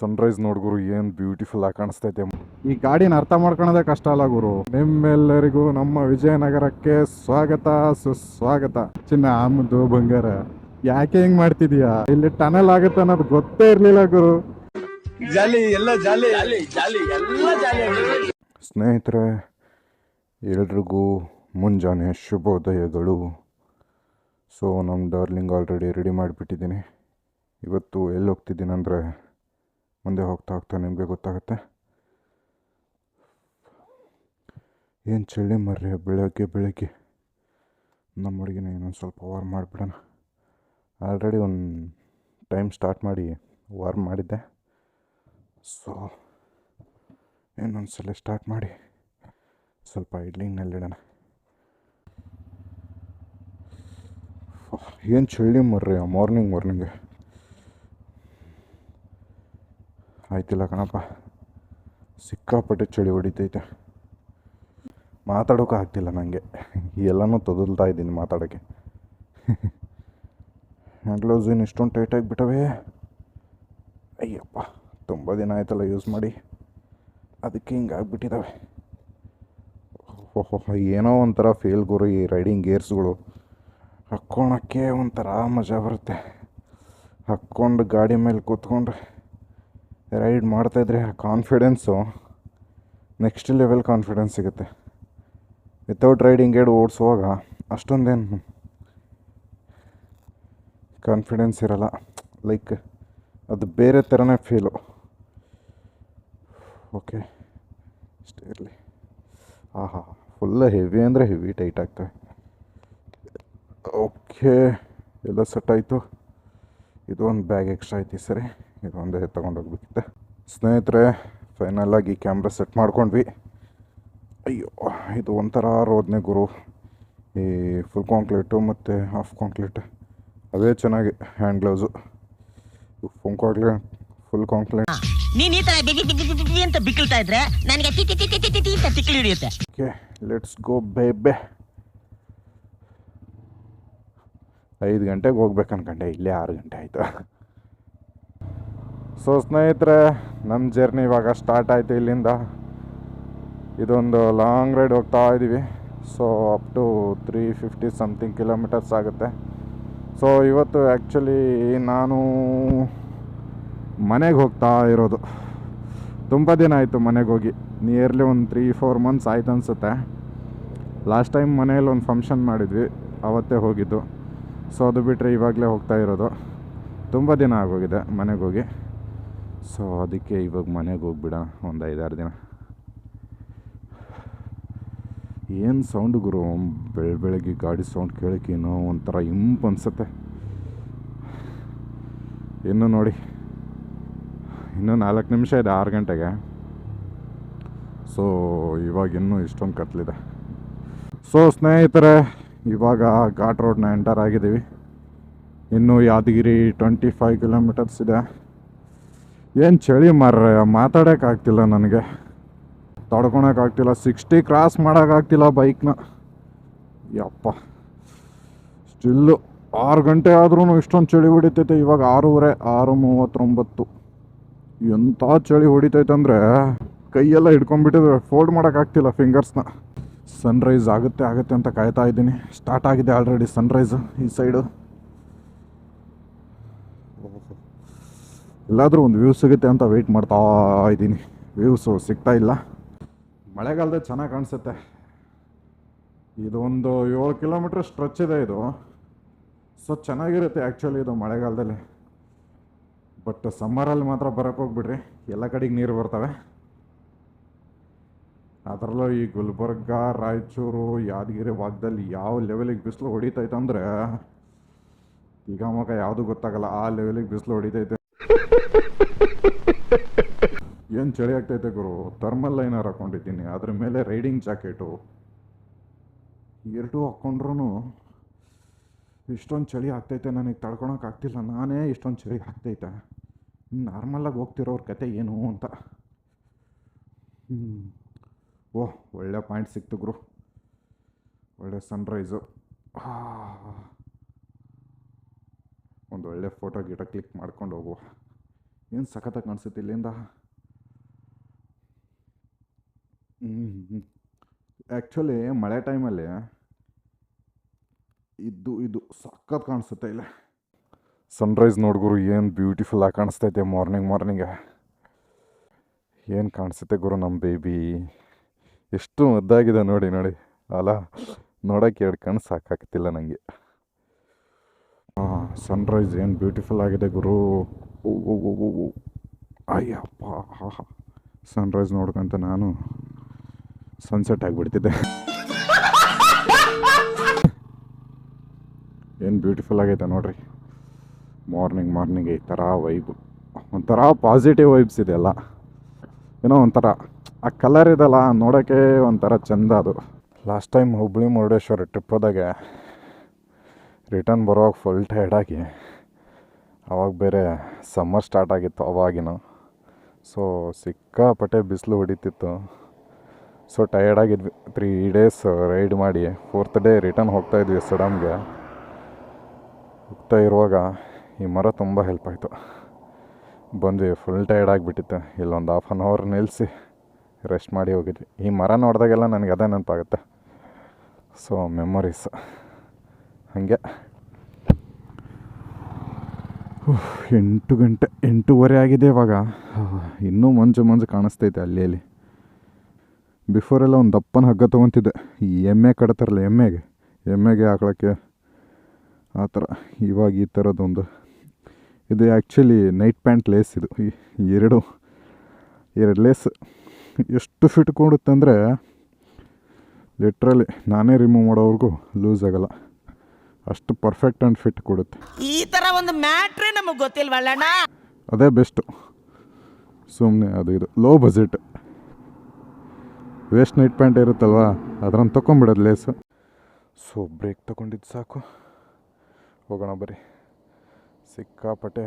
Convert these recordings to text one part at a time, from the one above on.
Sunrise ನೋಡ್ ಗುರು, ಏನು beautiful ಆಗಿ ಕಾಣಿಸ್ತೈತೆ. ಈ ಗಾಡಿನ ಅರ್ಥ ಮಾಡ್ಕೊಳೋದೇ ಕಷ್ಟ ಅಲ್ಲ ಗುರು. ನಿಮ್ಮೆಲ್ಲರಿಗೂ ನಮ್ಮ ವಿಜಯನಗರಕ್ಕೆ ಸ್ವಾಗತ ಸುಸ್ವಾಗತ. ಚಿನ್ನ ಆಮದು ಬಂಗಾರ, ಯಾಕೆ ಹಿಂಗ್ ಮಾಡ್ತಿದೀಯಾ? ಇಲ್ಲಿ ಟನಲ್ ಆಗುತ್ತೆ ಅನ್ನೋದು ಗೊತ್ತೇ ಇರ್ಲಿಲ್ಲ ಗುರು. ಜಾಲಿ ಎಲ್ಲ ಜಾಲಿ ಜಾಲಿ ಜಾಲಿ ಎಲ್ಲ ಜಾಲಿ. ಸ್ನೇಹಿತರೆ, ಎಲ್ರಿಗೂ ಮುಂಜಾನೆ ಶುಭೋದಯಗಳು. ಸೊ ನಮ್ಮ ಡಾರ್ಲಿಂಗ್ ಆಲ್ರೆಡಿ ರೆಡಿ ಮಾಡಿಬಿಟ್ಟಿದ್ದೀನಿ. ಇವತ್ತು ಎಲ್ಲಿ ಹೋಗ್ತಿದ್ದೀನಿ ಅಂದರೆ ಮುಂದೆ ಹೋಗ್ತಾ ಹೋಗ್ತಾ ನಿಮಗೆ ಗೊತ್ತಾಗುತ್ತೆ. ಏನು ಚಳಿ ಮರ್ರಿ ಬೆಳಗ್ಗೆ ನಮ್ಮ ಹುಡುಗಿನ ಇನ್ನೊಂದು ಸ್ವಲ್ಪ ವಾರ್ಮ್ ಮಾಡಿಬಿಡೋಣ. ಆಲ್ರೆಡಿ ಒಂದು ಟೈಮ್ ಸ್ಟಾರ್ಟ್ ಮಾಡಿ ವಾರ್ಮ್ ಮಾಡಿದ್ದೆ. ಸೊ ಇನ್ನೊಂದು ಸಲ ಸ್ಟಾರ್ಟ್ ಮಾಡಿ ಸ್ವಲ್ಪ ಇಡ್ಲಿಂಗ್ನಲ್ಲಿಡೋಣ. ಏನು ಚಳಿ ಮರ್ರಿ ಮಾರ್ನಿಂಗ್ ಆಯ್ತಿಲ್ಲ ಕಣಪ್ಪ, ಸಿಕ್ಕಾಪಟ್ಟೆ ಚಳಿ ಹೊಡಿತೈತೆ. ಮಾತಾಡೋಕೆ ಆಗ್ತಿಲ್ಲ ನನಗೆ, ಎಲ್ಲನೂ ತೊದಲ್ತಾ ಇದ್ದೀನಿ ಮಾತಾಡೋಕ್ಕೆ. ಹ್ಯಾಂಡ್ ಗ್ಲೌಸ್ ಏನು ಇಷ್ಟೊಂದು ಟೈಟಾಗಿ ಬಿಟ್ಟವೇ, ಅಯ್ಯಪ್ಪ ತುಂಬ ದಿನ ಆಯ್ತಲ್ಲ ಯೂಸ್ ಮಾಡಿ, ಅದಕ್ಕೆ ಹಿಂಗಾಗ್ಬಿಟ್ಟಿದ್ದಾವೆ. ಓಹೋ, ಏನೋ ಒಂಥರ ಫೀಲ್ ಗುರು. ಈ ರೈಡಿಂಗ್ ಗೇರ್ಸ್ಗಳು ಹಾಕ್ಕೊಳಕ್ಕೆ ಒಂಥರ ಮಜಾ ಬರುತ್ತೆ. ಹಾಕ್ಕೊಂಡು ಗಾಡಿ ಮೇಲೆ ಕೂತ್ಕೊಂಡು ರೈಡ್ ಮಾಡ್ತಾಯಿದ್ರೆ ಕಾನ್ಫಿಡೆನ್ಸು ನೆಕ್ಸ್ಟ್ ಲೆವೆಲ್ ಕಾನ್ಫಿಡೆನ್ಸ್ ಸಿಗುತ್ತೆ. ವಿತೌಟ್ ರೈಡಿಂಗ್ ಗೇರ್ ಓಡಿಸುವಾಗ ಅಷ್ಟೊಂದೇನು ಕಾನ್ಫಿಡೆನ್ಸ್ ಇರಲ್ಲ. ಲೈಕ್ ಅದು ಬೇರೆ ಥರನೇ ಫೀಲು. ಓಕೆ, ಇಷ್ಟೇ ಇರಲಿ. ಆಹಾ, ಫುಲ್ ಹೆವಿ ಅಂದರೆ ಹೆವಿ ಟೈಟ್ ಆಗ್ತವೆ. ಓಕೆ, ಎಲ್ಲ ಸೆಟ್ ಆಯಿತು. ಇದು ಒಂದು ಬ್ಯಾಗ್ ಎಕ್ಸ್ಟ್ರಾ ಐತಿ, ಸರಿ ಇದೊಂದೇ ತೊಗೊಂಡೋಗ್ಬೇಕಿತ್ತೆ. ಸ್ನೇಹಿತರೆ, ಫೈನಲಾಗಿ ಕ್ಯಾಮ್ರಾ ಸೆಟ್ ಮಾಡ್ಕೊಂಡ್ವಿ. ಅಯ್ಯೋ, ಇದು ಒಂಥರ ರೋದನೆ ಗುರು. ಈ ಫುಲ್ ಕಾಂಕ್ರೀಟು ಮತ್ತು ಹಾಫ್ ಕಾಂಕ್ರೀಟ್ ಅವೇ ಚೆನ್ನಾಗಿ. Hand gloves full concrete. ನೀನ್ ಈ ತರ ಬಿಗಿ ಅಂತ ಬಿಕ್ಕಳ್ತಾ ಇದ್ರೆ ನನಗೆ ಅಂತ ತಿಕ್ಕಲಿ ಹಿಡಿಯುತ್ತೆ. Okay, let's go ಬೇಬೆ. 5 ಗಂಟೆಗೆ ಹೋಗ್ಬೇಕು ಅನ್ಕೊಂಡೆ, ಇಲ್ಲೇ 6 ಗಂಟೆ ಆಯಿತು. ಸೊ ಸ್ನೇಹಿತರೆ, ನಮ್ಮ ಜರ್ನಿ ಇವಾಗ ಸ್ಟಾರ್ಟ್ ಆಯಿತು ಇಲ್ಲಿಂದ. ಇದೊಂದು ಲಾಂಗ್ ರೈಡ್ ಹೋಗ್ತಾ ಇದ್ದೀವಿ. So up to 350 something kilometres ಆಗುತ್ತೆ. ಸೊ ಇವತ್ತು ಆ್ಯಕ್ಚುಲಿ ನಾನು ಮನೆಗೆ ಹೋಗ್ತಾ ಇರೋದು. ತುಂಬ ದಿನ ಆಯಿತು ಮನೆಗೆ ಹೋಗಿ, ನಿಯರ್ಲಿ ಒಂದು 3-4 ಮಂತ್ಸ್ ಆಯ್ತು ಅನಿಸುತ್ತೆ. ಲಾಸ್ಟ್ ಟೈಮ್ ಮನೇಲಿ ಒಂದು ಫಂಕ್ಷನ್ ಮಾಡಿದ್ವಿ, ಅವತ್ತೇ ಹೋಗಿದ್ದು. ಸೊ ಅದು ಬಿಟ್ಟರೆ ಇವಾಗಲೇ ಹೋಗ್ತಾ ಇರೋದು. ತುಂಬ ದಿನ ಆಗೋಗಿದೆ ಮನೆಗೆ ಹೋಗಿ. ಸೊ ಅದಕ್ಕೆ ಇವಾಗ ಮನೆಗೆ ಹೋಗ್ಬಿಡೋಣ ಒಂದು 5-6 ದಿನ. ಏನು ಸೌಂಡು ಗುರು, ಬೆಳಗ್ಗೆ ಗಾಡಿ ಸೌಂಡ್ ಕೇಳೋಕೆ ಏನೋ ಒಂಥರ ಇಂಪು ಅನಿಸುತ್ತೆ. ಇನ್ನು ನೋಡಿ, ಇನ್ನೂ 4 ನಿಮಿಷ ಇದೆ 6 ಗಂಟೆಗೆ. ಸೊ ಇವಾಗ ಇನ್ನೂ ಇಷ್ಟೊಂದು ಕತ್ಲಿದೆ. ಸೊ ಸ್ನೇಹಿತರೆ, ಇವಾಗ ಘಾಟ್ ರೋಡ್ನ ಎಂಟರ್ ಆಗಿದ್ದೀವಿ. ಇನ್ನು ಯಾದಗಿರಿ 25 ಕಿಲೋಮೀಟರ್ಸ್ ಇದೆ. ಏನು ಚಳಿ ಮಾರ್ರೆ, ಮಾತಾಡೋಕ್ಕಾಗ್ತಿಲ್ಲ ನನಗೆ, ತಡ್ಕೊಳಕ್ಕಾಗ್ತಿಲ್ಲ. 60 ಕ್ರಾಸ್ ಮಾಡೋಕ್ಕಾಗ್ತಿಲ್ಲ ಬೈಕ್ನ. ಯಪ್ಪ, ಸ್ಟಿಲ್ಲು 6 ಗಂಟೆ ಆದ್ರೂ ಇಷ್ಟೊಂದು ಚಳಿ ಹೊಡಿತೈತೆ. ಇವಾಗ 6:30, 6:39. ಎಂಥ ಚಳಿ ಹೊಡಿತೈತೆ ಅಂದರೆ ಕೈಯೆಲ್ಲ ಹಿಡ್ಕೊಂಡ್ಬಿಟ್ಟಿದ್ರೆ ಫೋಲ್ಡ್ ಮಾಡೋಕ್ಕಾಗ್ತಿಲ್ಲ ಫಿಂಗರ್ಸ್ನ. ಸನ್ರೈಸ್ ಆಗುತ್ತೆ ಅಂತ ಕಾಯ್ತಾ ಇದ್ದೀನಿ. ಸ್ಟಾರ್ಟ್ ಆಗಿದೆ ಆಲ್ರೆಡಿ ಸನ್ರೈಸು ಈ ಸೈಡು. ಎಲ್ಲಾದರೂ ಒಂದು ವ್ಯೂ ಸಿಗುತ್ತೆ ಅಂತ ವೆಯ್ಟ್ ಮಾಡ್ತಾ ಇದ್ದೀನಿ. ವ್ಯೂಸು ಸಿಗ್ತಾ ಇಲ್ಲ. ಮಳೆಗಾಲದ ಚೆನ್ನಾಗಿ ಕಾಣಿಸುತ್ತೆ. ಇದೊಂದು 7 ಕಿಲೋಮೀಟ್ರ್ ಸ್ಟ್ರೆಚ್ ಇದೆ ಇದು. ಸೊ ಚೆನ್ನಾಗಿರುತ್ತೆ ಆ್ಯಕ್ಚುಲಿ ಇದು ಮಳೆಗಾಲದಲ್ಲಿ. ಬಟ್ ಸಮ್ಮರಲ್ಲಿ ಮಾತ್ರ ಬರೋಕ್ಕೆ ಹೋಗ್ಬಿಡ್ರಿ, ಎಲ್ಲ ಕಡೆಗೆ ನೀರು ಬರ್ತವೆ. ಅದರಲ್ಲೂ ಈ ಗುಲ್ಬರ್ಗ, ರಾಯಚೂರು, ಯಾದಗಿರಿ ಭಾಗದಲ್ಲಿ ಯಾವ ಲೆವೆಲಿಗೆ ಬಿಸಿಲು ಹೊಡಿತೈತೆ ಅಂದರೆ ಈಗ ಮಗ ಯಾವುದು ಗೊತ್ತಾಗಲ್ಲ, ಆ ಲೆವೆಲಿಗೆ ಬಿಸಿಲು ಹೊಡಿತೈತೆ. ಏನು ಚಳಿ ಆಗ್ತೈತೆ ಗುರು. ಥರ್ಮಲ್ ಲೈನರ್ ಹಾಕ್ಕೊಂಡಿದ್ದೀನಿ, ಅದ್ರ ಮೇಲೆ ರೈಡಿಂಗ್ ಜಾಕೆಟು, ಎರಡೂ ಹಾಕ್ಕೊಂಡ್ರೂ ಇಷ್ಟೊಂದು ಚಳಿ ಆಗ್ತೈತೆ. ನನಗೆ ತಡ್ಕೊಳಕ್ಕಾಗ್ತಿಲ್ಲ, ನಾನೇ ಇಷ್ಟೊಂದು ಚಳಿ ಆಗ್ತೈತೆ. ನಾರ್ಮಲಾಗಿ ಹೋಗ್ತಿರೋರ ಕತೆ ಏನು ಅಂತ. ಓಹ್, ಒಳ್ಳೆ ಪಾಯಿಂಟ್ ಸಿಕ್ತು ಗುರು. ಒಳ್ಳೆ ಸನ್ರೈಸು. ಒಂದು ಒಳ್ಳೆ ಫೋಟೋ ಕ್ಲಿಕ್ ಮಾಡ್ಕೊಂಡು ಹೋಗುವ. ಏನು ಸಖತ್ತಾಗಿ ಕಾಣಿಸುತ್ತೆ ಇಲ್ಲಿಂದ. ಆ್ಯಕ್ಚುಲಿ ಮಳೆ ಟೈಮಲ್ಲಿ ಇದು ಸಖತ್ ಕಾಣಿಸುತ್ತೆ ಇಲ್ಲ. ಸನ್ರೈಸ್ ನೋಡ್ಗುರು ಏನು ಬ್ಯೂಟಿಫುಲ್ಲಾಗಿ ಕಾಣಿಸ್ತೈತೆ ಮಾರ್ನಿಂಗೆ. ಏನು ಕಾಣಿಸುತ್ತೆ ಗುರು ನಮ್ಮ ಬೇಬಿ, ಎಷ್ಟು ಮುದ್ದಾಗಿದೆ ನೋಡಿ ಅಲ್ಲ, ನೋಡೋಕ್ಕೆ ಎರಡು ಕಣ್ಣು ಸಾಕಾಗ್ತಿಲ್ಲ ನನಗೆ. ಸನ್ರೈಸ್ ಏನು ಬ್ಯೂಟಿಫುಲ್ ಆಗಿದೆ ಗುರು. ಅಯ್ಯಪ್ಪ, ಸನ್ರೈಸ್ ನೋಡ್ಕೊಂತ ನಾನು ಸನ್ಸೆಟ್ ಆಗಿಬಿಡ್ತಿದ್ದೆ. ಏನು ಬ್ಯೂಟಿಫುಲ್ ಆಗೈತೆ ನೋಡ್ರಿ. ಮಾರ್ನಿಂಗ್ ಈ ಥರ ವೈಬ್, ಒಂಥರ ಪಾಸಿಟಿವ್ ವೈಬ್ಸ್ ಇದೆಯಲ್ಲ, ಏನೋ ಒಂಥರ ಆ ಕಲರ್ ಇದೆಲ್ಲ ನೋಡೋಕ್ಕೆ ಒಂಥರ ಚೆಂದ ಅದು. Last time Hubballi Murudeshwar trip ಹೋದಾಗೆ ರಿಟರ್ನ್ ಬರೋವಾಗ ಫುಲ್ ಟೈರ್ಡಾಗಿ, ಅವಾಗ ಬೇರೆ ಸಮ್ಮರ್ ಸ್ಟಾರ್ಟ್ ಆಗಿತ್ತು ಅವಾಗಿನ. ಸೊ ಸಿಕ್ಕಾಪಟ್ಟೆ ಬಿಸಿಲು ಹೊಡಿತಿತ್ತು. ಸೊ ಟಯರ್ಡಾಗಿದ್ವಿ. 3 days ರೈಡ್ ಮಾಡಿ 4th day ರಿಟರ್ನ್ ಹೋಗ್ತಾಯಿದ್ವಿ ಸಡಮ್ಗೆ. ಹೋಗ್ತಾ ಇರುವಾಗ ಈ ಮರ ತುಂಬ ಹೆಲ್ಪ್ ಆಯಿತು. ಬಂದ್ವಿ, ಫುಲ್ ಟಯರ್ಡ್ ಆಗಿಬಿಟ್ಟಿತ್ತು. ಇಲ್ಲೊಂದು 1/2 hour ನಿಲ್ಲಿಸಿ ರೆಸ್ಟ್ ಮಾಡಿ ಹೋಗಿದ್ವಿ. ಈ ಮರ ನೋಡಿದಾಗೆಲ್ಲ ನನಗೆ ಅದೇ ನೆನಪಾಗುತ್ತೆ. ಸೊ ಮೆಮೊರೀಸ್ ಹಾಗೆ. 8 ಗಂಟೆ 8:30 ಆಗಿದೆ ಇವಾಗ. ಇನ್ನೂ ಮಂಜು ಕಾಣಿಸ್ತೈತೆ ಅಲ್ಲಿ. ಬಿಫೋರೆಲ್ಲ ಒಂದು ದಪ್ಪನ ಹಗ್ಗ ತೊಗೊತಿದ್ದೆ, ಈ ಎಮ್ಮೆ ಕಟ್ತಾರಲ್ಲ ಎಮ್ಮೆಗೆ ಹಾಕ್ಳೋಕ್ಕೆ, ಆ ಥರ. ಇವಾಗ ಈ ಥರದ್ದೊಂದು, ಇದು ಆ್ಯಕ್ಚುಲಿ ನೈಟ್ ಪ್ಯಾಂಟ್ ಲೇಸ್. ಇದು ಎರಡು ಲೇಸ್ ಎಷ್ಟು ಫಿಟ್ ಕೊಡುತ್ತೆ ಅಂದರೆ ಲಿಟ್ರಲಿ ನಾನೇ ರಿಮೂವ್ ಮಾಡೋವರೆಗೂ ಲೂಸ್ ಆಗಲ್ಲ, ಅಷ್ಟು ಪರ್ಫೆಕ್ಟ್ ಆ್ಯಂಡ್ ಫಿಟ್ ಕೊಡುತ್ತೆ. ಈ ತರ ಒಂದು ಮ್ಯಾಟ್ರೇ ನಮಗೆ ಗೊತ್ತಿಲ್ವಲ್ಲಣ್ಣ. ಅದೇ ಬೆಸ್ಟು. ಸುಮ್ಮನೆ ಇದು low budget waste night pant ಇರುತ್ತಲ್ವ, ಅದ್ರನ್ನು ತೊಗೊಂಬಿಡೋದು ಲೇಸು. ಸೊ ಬ್ರೇಕ್ ತೊಗೊಂಡಿದ್ದು ಸಾಕು, ಹೋಗೋಣ ಬರ್ರಿ. ಸಿಕ್ಕಾಪಟ್ಟೆ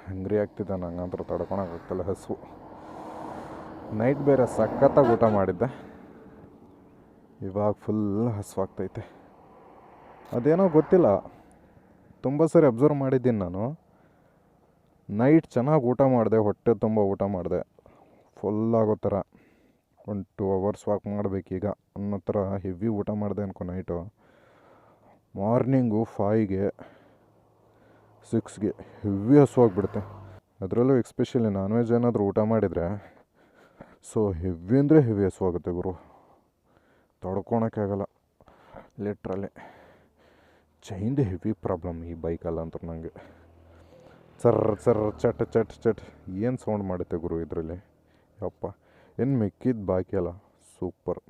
ಹಂಗ್ರಿ ಆಗ್ತಿದ್ದೆ, ನಂಗಂತೂ ತಡ್ಕೊಳಕ್ಕಾಗ್ತಿಲ್ಲ ಹಸುವು. ನೈಟ್ ಬೇರೆ ಸಖತ್ತಾಗಿ ಊಟ ಮಾಡಿದ್ದೆ, ಇವಾಗ ಫುಲ್ ಹಸುವಾಗ್ತೈತೆ. ಅದೇನೋ ಗೊತ್ತಿಲ್ಲ, ತುಂಬ ಸರಿ ಅಬ್ಸರ್ವ್ ಮಾಡಿದ್ದೀನಿ ನಾನು. ನೈಟ್ ಚೆನ್ನಾಗಿ ಊಟ ಮಾಡಿದೆ, ಹೊಟ್ಟೆ ತುಂಬ ಊಟ ಮಾಡಿದೆ, ಫುಲ್ ಆಗೋ ಥರ. ಒಂದು 2 hours ವಾಕ್ ಮಾಡಬೇಕೀಗ ಅನ್ನೋ ಥರ ಹೆವಿ ಊಟ ಮಾಡಿದೆ ಅನ್ಕೊ ನೈಟು. ಮಾರ್ನಿಂಗು 5ಗೆ 6ಗೆ ಹೆವಿ ಹಸುವಾಗ್ಬಿಡುತ್ತೆ. ಅದರಲ್ಲೂ ಎಕ್ಸ್ಪೆಷಲಿ ನಾನ್ ವೆಜ್ ಏನಾದರೂ ಊಟ ಮಾಡಿದರೆ ಸೊ ಹೆವಿ ಅಂದರೆ ಹೆವಿ ಹಸುವಾಗುತ್ತೆ ಗುರು, ತಡ್ಕೊಳಕ್ಕಾಗಲ್ಲ ಲಿಟ್ರಲಿ. ಚೈನ್ದು ಹೆವಿ ಪ್ರಾಬ್ಲಮ್ ಈ ಬೈಕಲ್ಲ ಅಂತ ನನಗೆ. ಚರ್ ಚಟ್ ಏನು ಸೌಂಡ್ ಮಾಡುತ್ತೆ ಗುರು ಇದರಲ್ಲಿ, ಯಪ್ಪ. ಏನು ಮೆಕ್ಕಿದ್ದು ಬಾಕಿ ಅಲ್ಲ, ಸೂಪರ್.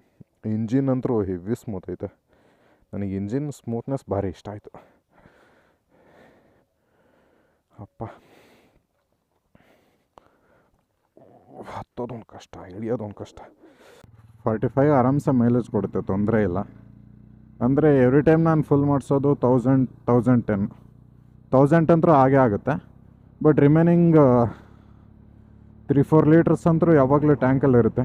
ಇಂಜಿನ್ ಅಂತೂ ಹೆವಿ ಸ್ಮೂತ್ ಐತೆ. ನನಗೆ ಇಂಜಿನ್ ಸ್ಮೂತ್ನೆಸ್ ಭಾರಿ ಇಷ್ಟ ಆಯಿತು. ಅಪ್ಪ, ಹತ್ತೋದೊಂದು ಕಷ್ಟ, ಇಳಿಯೋದೊಂದು ಕಷ್ಟ. 45 ಆರಾಮ್ಸೆ ಮೈಲೇಜ್ ಕೊಡುತ್ತೆ, ತೊಂದರೆ ಇಲ್ಲ. ಅಂದರೆ ಎವ್ರಿ ಟೈಮ್ ನಾನು ಫುಲ್ ಮಾಡಿಸೋದು 1010 ಅಂತೂ ಹಾಗೇ ಆಗುತ್ತೆ. ಬಟ್ ರಿಮೈನಿಂಗ್ 3-4 ಲೀಟರ್ಸ್ ಅಂತೂ ಯಾವಾಗಲೂ ಟ್ಯಾಂಕಲ್ಲಿ ಇರುತ್ತೆ.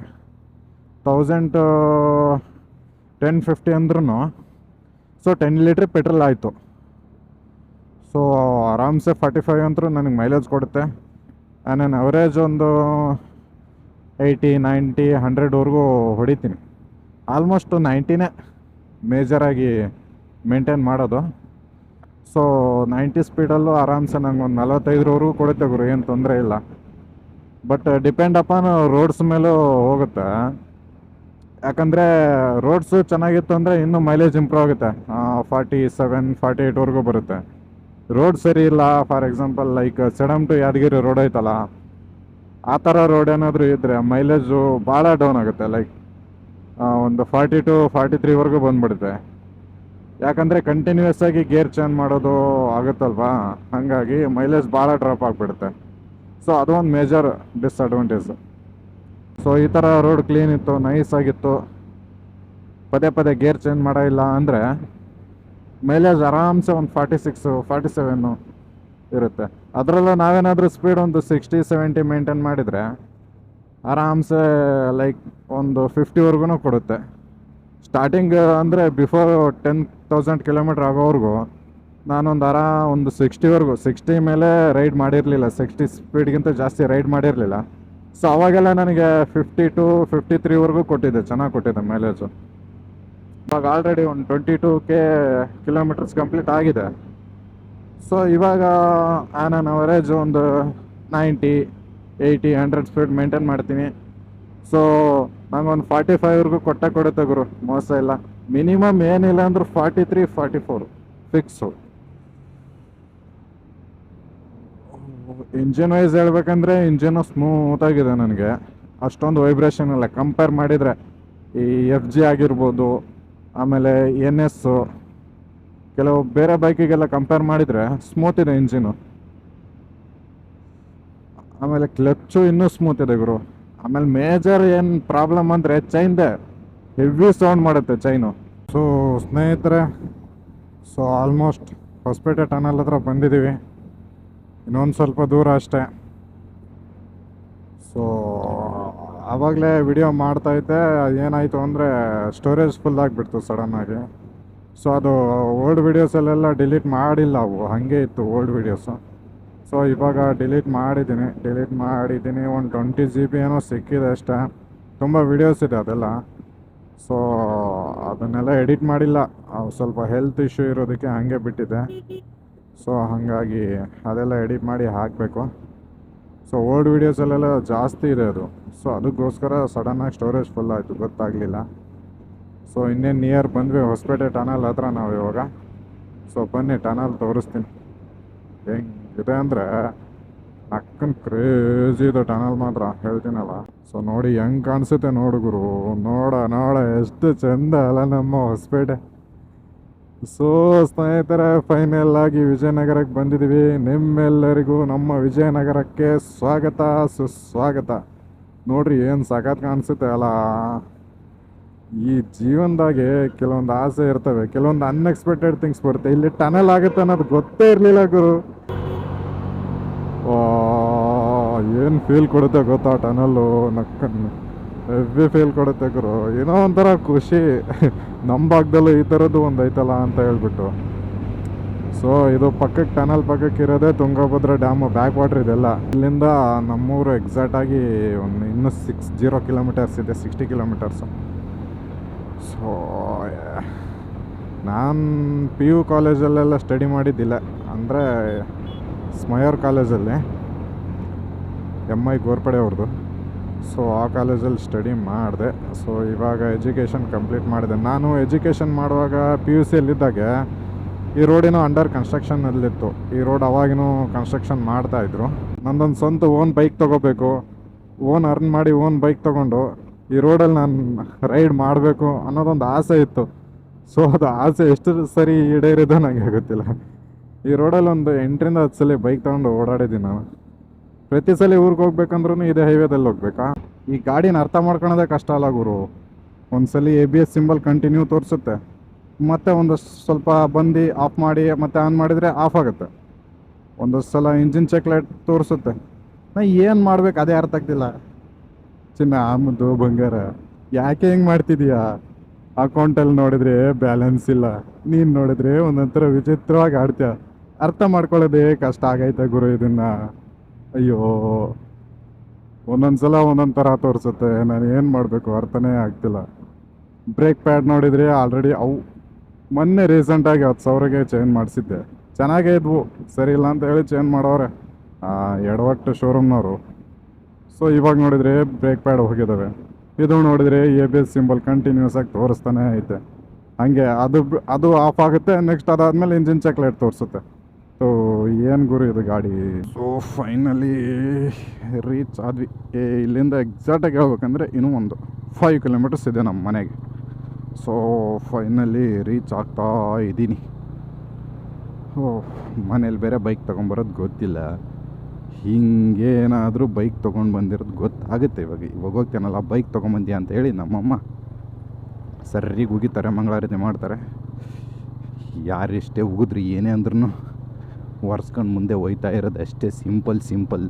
1050 ಅಂದ್ರೂ ಸೊ 10 ಲೀಟ್ರ್ ಪೆಟ್ರೋಲ್ ಆಯಿತು. ಸೊ ಆರಾಮ್ಸೆ 45 ಅಂತೂ ನನಗೆ ಮೈಲೇಜ್ ಕೊಡುತ್ತೆ. ನಾನು ಅವರೇಜ್ ಒಂದು 80, 90, 100ವರೆಗೂ ಹೊಡಿತೀನಿ. ಆಲ್ಮೋಸ್ಟ್ 90ನೇ ಮೇಜರಾಗಿ ಮೇಂಟೈನ್ ಮಾಡೋದು. ಸೊ 90 ಸ್ಪೀಡಲ್ಲೂ ಆರಾಮ್ಸೆ ನಂಗೆ ಒಂದು 45ವರೆಗೂ ಕೊಡುತ್ತೆ ಗುರು, ಏನು ತೊಂದರೆ ಇಲ್ಲ. ಬಟ್ ಡಿಪೆಂಡ್ ಅಪಾನ್ ರೋಡ್ಸ್ ಮೇಲೂ ಹೋಗುತ್ತೆ. ಯಾಕಂದರೆ ರೋಡ್ಸು ಚೆನ್ನಾಗಿತ್ತು ಅಂದರೆ ಇನ್ನೂ ಮೈಲೇಜ್ ಇಂಪ್ರೂವ್ ಆಗುತ್ತೆ. 47, 48ವರೆಗೂ ಬರುತ್ತೆ. ರೋಡ್ ಸರಿ ಇಲ್ಲ, for example like Sedam to Yadgir road ಐತಲ್ಲ, ಆ ಥರ ರೋಡ್ ಏನಾದರೂ ಇದ್ದರೆ ಮೈಲೇಜು ಭಾಳ ಡೌನ್ ಆಗುತ್ತೆ. ಲೈಕ್ ಒಂದು 42, 43ವರೆಗೂ ಬಂದುಬಿಡುತ್ತೆ. ಯಾಕಂದರೆ ಕಂಟಿನ್ಯೂಸ್ ಆಗಿ ಗೇರ್ ಚೇಂಜ್ ಮಾಡೋದು ಆಗುತ್ತಲ್ವಾ, ಹಾಗಾಗಿ ಮೈಲೇಜ್ ಭಾಳ ಡ್ರಾಪ್ ಆಗಿಬಿಡುತ್ತೆ. ಸೊ ಅದು ಒಂದು ಮೇಜರ್ ಡಿಸ್ಅಡ್ವಾಂಟೇಜು. ಸೊ ಈ ಥರ ರೋಡ್ ಕ್ಲೀನ್ ಇತ್ತು, ನೈಸ್ ಆಗಿತ್ತು, ಪದೇ ಗೇರ್ ಚೇಂಜ್ ಮಾಡೋಲ್ಲ ಅಂದರೆ ಮೈಲೇಜ್ ಆರಾಮ್ಸೆ ಒಂದು 46, 47 ಇರುತ್ತೆ. ಅದರಲ್ಲೂ ನಾವೇನಾದರೂ ಸ್ಪೀಡ್ ಒಂದು 60-70 ಮೇಂಟೈನ್ ಮಾಡಿದರೆ ಆರಾಮ್ಸೆ ಲೈಕ್ ಒಂದು 50ವರೆಗೂ ಕೊಡುತ್ತೆ. ಸ್ಟಾರ್ಟಿಂಗ್ ಅಂದರೆ ಬಿಫೋರ್ 10,000 ಕಿಲೋಮೀಟ್ರ್ ಆಗೋವರೆಗೂ ನಾನೊಂದು ಒಂದು 60 ಮೇಲೆ ರೈಡ್ ಮಾಡಿರಲಿಲ್ಲ, 60 ಸ್ಪೀಡ್ಗಿಂತ ಜಾಸ್ತಿ ರೈಡ್ ಮಾಡಿರಲಿಲ್ಲ. ಸೊ ಅವಾಗೆಲ್ಲ ನನಗೆ 52 53ವರೆಗೂ ಕೊಟ್ಟಿದ್ದೆ, ಚೆನ್ನಾಗಿ ಕೊಟ್ಟಿದ್ದೆ ಮೈಲೇಜು. ಇವಾಗ ಆಲ್ರೆಡಿ ಒಂದು 22K ಕಿಲೋಮೀಟರ್ಸ್ ಕಂಪ್ಲೀಟ್ ಆಗಿದೆ. ಸೊ ಇವಾಗ ಆನ್ ಆನ್ ಅವರೇಜ್ ಒಂದು 90 80 100 ಸ್ಪೀಡ್ ಮೇಂಟೈನ್ ಮಾಡ್ತೀನಿ. ಸೊ ನಂಗೊಂದು 45ವರೆಗೂ ಕೊಡುತ್ತೆ ಗುರು, ಮೋಸ ಇಲ್ಲ. ಮಿನಿಮಮ್ ಏನಿಲ್ಲ ಅಂದ್ರೂ 43 44 ಫಿಕ್ಸು. ಇಂಜಿನ್ ವೈಸ್ ಹೇಳ್ಬೇಕಂದ್ರೆ ಇಂಜಿನು ಸ್ಮೂತಾಗಿದೆ ನನಗೆ, ಅಷ್ಟೊಂದು ವೈಬ್ರೇಷನ್ ಇಲ್ಲ ಕಂಪೇರ್ ಮಾಡಿದರೆ. ಈ FG ಆಗಿರ್ಬೋದು, ಆಮೇಲೆ NS, ಕೆಲವು ಬೇರೆ ಬೈಕಿಗೆಲ್ಲ ಕಂಪೇರ್ ಮಾಡಿದರೆ ಸ್ಮೂತ್ ಇದೆ ಇಂಜಿನು. ಆಮೇಲೆ ಕ್ಲಚ್ಚು ಇನ್ನೂ ಸ್ಮೂತ್ ಇದೆ ಗುರು. ಆಮೇಲೆ ಮೇಜರ್ ಏನು ಪ್ರಾಬ್ಲಮ್ ಅಂದರೆ ಚೈನ್ದೆ, ಹೆವಿ ಸೌಂಡ್ ಮಾಡುತ್ತೆ ಚೈನು. ಸೊ ಸ್ನೇಹಿತರೆ, ಸೊ ಆಲ್ಮೋಸ್ಟ್ ಹೊಸಪೇಟೆ ಟನಲ್ ಹತ್ರ ಬಂದಿದ್ದೀವಿ, ಇನ್ನೊಂದು ಸ್ವಲ್ಪ ದೂರ ಅಷ್ಟೇ. ಸೊ ಆವಾಗಲೇ ವಿಡಿಯೋ ಮಾಡ್ತಾಯಿದ್ದೆ, ಏನಾಯಿತು ಅಂದರೆ ಸ್ಟೋರೇಜ್ ಫುಲ್ ಆಗಿಬಿಡ್ತು ಸಡನ್ನಾಗಿ. ಸೊ ಅದು ಓಲ್ಡ್ ವೀಡಿಯೋಸಲ್ಲೆಲ್ಲ ಡಿಲೀಟ್ ಮಾಡಿಲ್ಲ, ಅವು ಹಾಗೆ ಇತ್ತು ಓಲ್ಡ್ ವೀಡಿಯೋಸು. ಸೊ ಇವಾಗ ಡಿಲೀಟ್ ಮಾಡಿದ್ದೀನಿ. ಒಂದು 20 GB ಏನೋ ಸಿಕ್ಕಿದೆ ಅಷ್ಟೇ. ತುಂಬ ವೀಡಿಯೋಸ್ ಇದೆ ಅದೆಲ್ಲ. ಸೊ ಅದನ್ನೆಲ್ಲ ಎಡಿಟ್ ಮಾಡಿಲ್ಲ, ಸ್ವಲ್ಪ ಹೆಲ್ತ್ ಇಶ್ಯೂ ಇರೋದಕ್ಕೆ ಹಾಗೆ ಬಿಟ್ಟಿದ್ದೆ. ಸೊ ಹಾಗಾಗಿ ಅದೆಲ್ಲ ಎಡಿಟ್ ಮಾಡಿ ಹಾಕಬೇಕು. ಸೊ ಓಲ್ಡ್ ವೀಡಿಯೋಸಲ್ಲೆಲ್ಲ ಜಾಸ್ತಿ ಇದೆ ಅದು. ಸೊ ಅದಕ್ಕೋಸ್ಕರ ಸಡನ್ನಾಗಿ ಸ್ಟೋರೇಜ್ ಫುಲ್ ಆಯಿತು, ಗೊತ್ತಾಗಲಿಲ್ಲ. ಸೊ ಇನ್ನೇನು ನಿಯರ್ ಬಂದ್ವಿ ಹೊಸಪೇಟೆ ಟನಲ್ ಹತ್ರ ನಾವು ಇವಾಗ. ಸೊ ಬನ್ನಿ ಟನಲ್ ತೋರಿಸ್ತೀನಿ ಹೆಂಗಿದೆ ಅಂದರೆ. ನಕ್ಕನ್ ಕ್ರೇಜಿ ಇದೆ ಟನಲ್ ಮಾತ್ರ, ಹೇಳ್ತೀನಲ್ಲ. ಸೊ ನೋಡಿ ಹೆಂಗೆ ಕಾಣಿಸುತ್ತೆ ನೋಡು ಗುರು, ನೋಡ ಎಷ್ಟು ಚೆಂದ ಅಲ್ಲ ನಮ್ಮ ಹೊಸಪೇಟೆ. ಸೊ ಸ್ನೇಹಿತರೆ, ಫೈನಲ್ ಆಗಿ ವಿಜಯನಗರಕ್ಕೆ ಬಂದಿದ್ದೀವಿ. ನಿಮ್ಮೆಲ್ಲರಿಗೂ ನಮ್ಮ ವಿಜಯನಗರಕ್ಕೆ ಸ್ವಾಗತ ಸುಸ್ವಾಗತ. ನೋಡ್ರಿ ಏನು ಸಖತ್ ಕಾಣಿಸುತ್ತೆ ಅಲ್ಲ. ಈ ಜೀವನದಾಗೆ ಕೆಲವೊಂದು ಆಸೆ ಇರ್ತವೆ, ಕೆಲವೊಂದು ಅನ್ಎಕ್ಸ್ಪೆಕ್ಟೆಡ್ ಥಿಂಗ್ಸ್ ಬರುತ್ತೆ. ಇಲ್ಲಿ ಟನಲ್ ಆಗುತ್ತೆ ಅನ್ನೋದು ಗೊತ್ತೇ ಇರಲಿಲ್ಲ ಗುರು. ಏನು ಫೀಲ್ ಕೊಡುತ್ತೆ ಗೊತ್ತಾ ಟನಲ್ಲು, ನಕ್ಕನ್ನು ಹೆವಿ ಫೀಲ್ ಕೊಡುತ್ತೆ ಗುರು. ಏನೋ ಒಂಥರ ಖುಷಿ, ನಮ್ಮ ಭಾಗದಲ್ಲೂ ಈ ಥರದ್ದು ಒಂದು ಐತಲ್ಲ ಅಂತ ಹೇಳ್ಬಿಟ್ಟು. ಸೊ ಇದು ಪಕ್ಕಕ್ಕೆ ಟನಲ್ ಪಕ್ಕಕ್ಕೆ ಇರೋದೇ ತುಂಗಭದ್ರಾ ಡ್ಯಾಮು, ಬ್ಯಾಕ್ ವಾಟ್ರ್ ಇದೆಲ್ಲ. ಇಲ್ಲಿಂದ ನಮ್ಮೂರು ಎಕ್ಸಾಕ್ಟಾಗಿ ಇನ್ನೂ 60 ಕಿಲೋಮೀಟರ್ಸ್ ಇದೆ, 60 ಕಿಲೋಮೀಟರ್ಸು. ಸೊ ನಾನು PU ಕಾಲೇಜಲ್ಲೆಲ್ಲ ಸ್ಟಡಿ ಮಾಡಿದ್ದಿಲ್ಲ, ಅಂದರೆ ಸ್ಮಯರ್ ಕಾಲೇಜಲ್ಲಿ, MI ಗೋರ್ಪಡೆ ಅವ್ರದ್ದು. ಸೊ ಆ ಕಾಲೇಜಲ್ಲಿ ಸ್ಟಡಿ ಮಾಡಿದೆ. ಸೊ ಇವಾಗ ಎಜುಕೇಷನ್ ಕಂಪ್ಲೀಟ್ ಮಾಡಿದೆ. ನಾನು ಎಜುಕೇಷನ್ ಮಾಡುವಾಗ PUCಯಲ್ಲಿದ್ದಾಗೆ ಈ ರೋಡಿನೂ ಅಂಡರ್ ಕನ್ಸ್ಟ್ರಕ್ಷನ್ನಲ್ಲಿತ್ತು. ಈ ರೋಡ್ ಅವಾಗಿನೂ ಕನ್ಸ್ಟ್ರಕ್ಷನ್ ಮಾಡ್ತಾಯಿದ್ರು. ನಂದೊಂದು ಸ್ವಂತ ಓನ್ ಬೈಕ್ ತೊಗೋಬೇಕು, ಓನ್ ಅರ್ನ್ ಮಾಡಿ ಓನ್ ಬೈಕ್ ತೊಗೊಂಡು ಈ ರೋಡಲ್ಲಿ ನಾನು ರೈಡ್ ಮಾಡಬೇಕು ಅನ್ನೋದೊಂದು ಆಸೆ ಇತ್ತು. ಸೊ ಅದು ಆಸೆ ಎಷ್ಟು ಸರಿ ಈಡೇರಿದೆ ನನಗೆ ಗೊತ್ತಿಲ್ಲ. ಈ ರೋಡಲ್ಲಿ ಒಂದು 8ರಿಂದ 10 ಸಲ ಬೈಕ್ ತೊಗೊಂಡು ಓಡಾಡಿದ್ದೀನಿ ನಾನು. ಪ್ರತಿ ಸಲ ಊರಿಗೆ ಹೋಗ್ಬೇಕಂದ್ರೂ ಇದೇ ಹೈವೇದಲ್ಲಿ ಹೋಗ್ಬೇಕಾ. ಈ ಗಾಡಿನ ಅರ್ಥ ಮಾಡ್ಕೊಳೋದೇ ಕಷ್ಟ ಅಲ್ಲ ಗುರು. ಒಂದ್ಸಲ ABS ಸಿಂಬಲ್ ಕಂಟಿನ್ಯೂ ತೋರಿಸುತ್ತೆ, ಮತ್ತು ಒಂದಷ್ಟು ಸ್ವಲ್ಪ ಬಂದು ಆಫ್ ಮಾಡಿ ಮತ್ತೆ ಆನ್ ಮಾಡಿದರೆ ಆಫ್ ಆಗುತ್ತೆ. ಒಂದಷ್ಟು ಸಲ ಇಂಜಿನ್ ಚೆಕ್ ಲೈಟ್ ತೋರಿಸುತ್ತೆ. ನಾ ಏನು ಮಾಡ್ಬೇಕು ಅದೇ ಅರ್ಥ ಆಗ್ತಿಲ್ಲ. ಚಿನ್ನ ಆಮದು ಬಂಗಾರ ಯಾಕೆ ಹೆಂಗೆ ಮಾಡ್ತಿದೀಯಾ? ಅಕೌಂಟಲ್ಲಿ ನೋಡಿದ್ರೆ ಬ್ಯಾಲೆನ್ಸ್ ಇಲ್ಲ, ನೀನು ನೋಡಿದ್ರೆ ಒಂದೊಂಥರ ವಿಚಿತ್ರವಾಗಿ ಆಡ್ತೀಯ. ಅರ್ಥ ಮಾಡ್ಕೊಳ್ಳೋದೇ ಕಷ್ಟ ಆಗೈತೆ ಗುರು ಇದನ್ನು. ಅಯ್ಯೋ, ಒಂದೊಂದು ಸಲ ಒಂದೊಂದು ಥರ ತೋರಿಸುತ್ತೆ. ನಾನು ಏನು ಮಾಡಬೇಕು ಅರ್ಥನೇ ಆಗ್ತಿಲ್ಲ. ಬ್ರೇಕ್ ಪ್ಯಾಡ್ ನೋಡಿದರೆ ಆಲ್ರೆಡಿ ಅವು ಮೊನ್ನೆ ರೀಸೆಂಟಾಗಿ 10,000ಗೆ ಚೇಂಜ್ ಮಾಡಿಸಿದ್ದೆ, ಚೆನ್ನಾಗೇ ಇದ್ವು, ಸರಿ ಇಲ್ಲ ಅಂತ ಹೇಳಿ ಚೇಂಜ್ ಮಾಡೋರೆ ಎಡವಟ್ಟು ಶೋರೂಮ್ನವರು. ಸೊ ಇವಾಗ ನೋಡಿದರೆ ಬ್ರೇಕ್ ಪ್ಯಾಡ್ ಹೋಗಿದ್ದಾವೆ. ಇದು ನೋಡಿದರೆ ABS ಸಿಂಬಲ್ ಕಂಟಿನ್ಯೂಸ್ ಆಗಿ ತೋರಿಸ್ತಾನೆ ಐತೆ. ಹಾಗೆ ಅದು ಆಫ್ ಆಗುತ್ತೆ, ನೆಕ್ಸ್ಟ್ ಅದಾದಮೇಲೆ ಇಂಜಿನ್ ಚೆಕ್ ಲೈಟ್ ತೋರಿಸುತ್ತೆ. ಸೊ ಏನು ಗುರು ಇದು ಗಾಡಿ. ಸೊ ಫೈನಲಿ ರೀಚ್ ಆದ್ವಿ. ಇಲ್ಲಿಂದ ಎಕ್ಸಾಕ್ಟಾಗಿ ಹೇಳ್ಬೇಕಂದ್ರೆ ಇನ್ನೂ ಒಂದು 5 ಕಿಲೋಮೀಟರ್ಸ್ ಇದೆ ನಮ್ಮ ಮನೆಗೆ. ಸೊ ಫೈನಲಿ ರೀಚ್ ಆಗ್ತಾ ಇದ್ದೀನಿ. ಮನೇಲಿ ಬೇರೆ ಬೈಕ್ ತೊಗೊಂಬರೋದು ಗೊತ್ತಿಲ್ಲ, ಹಿಂಗೇನಾದರೂ ಬೈಕ್ ತೊಗೊಂಡು ಬಂದಿರೋದು ಗೊತ್ತಾಗುತ್ತೆ. ಇವಾಗ ಹೋಗ್ತೇನಲ್ಲ ಬೈಕ್ ತೊಗೊಂಬಂದ್ಯಾ ಅಂತ ಹೇಳಿ ನಮ್ಮಮ್ಮ ಸರಿಗೆ ಉಗಿತಾರೆ, ಮಂಗಳಾರತಿ ಮಾಡ್ತಾರೆ. ಯಾರೆಷ್ಟೇ ಉಗಿದ್ರಿ ಏನೇ ಅಂದ್ರೂ ಒರೆಸ್ಕೊಂಡು ಮುಂದೆ ಹೋಯ್ತಾ ಇರೋದು ಅಷ್ಟೇ. ಸಿಂಪಲ್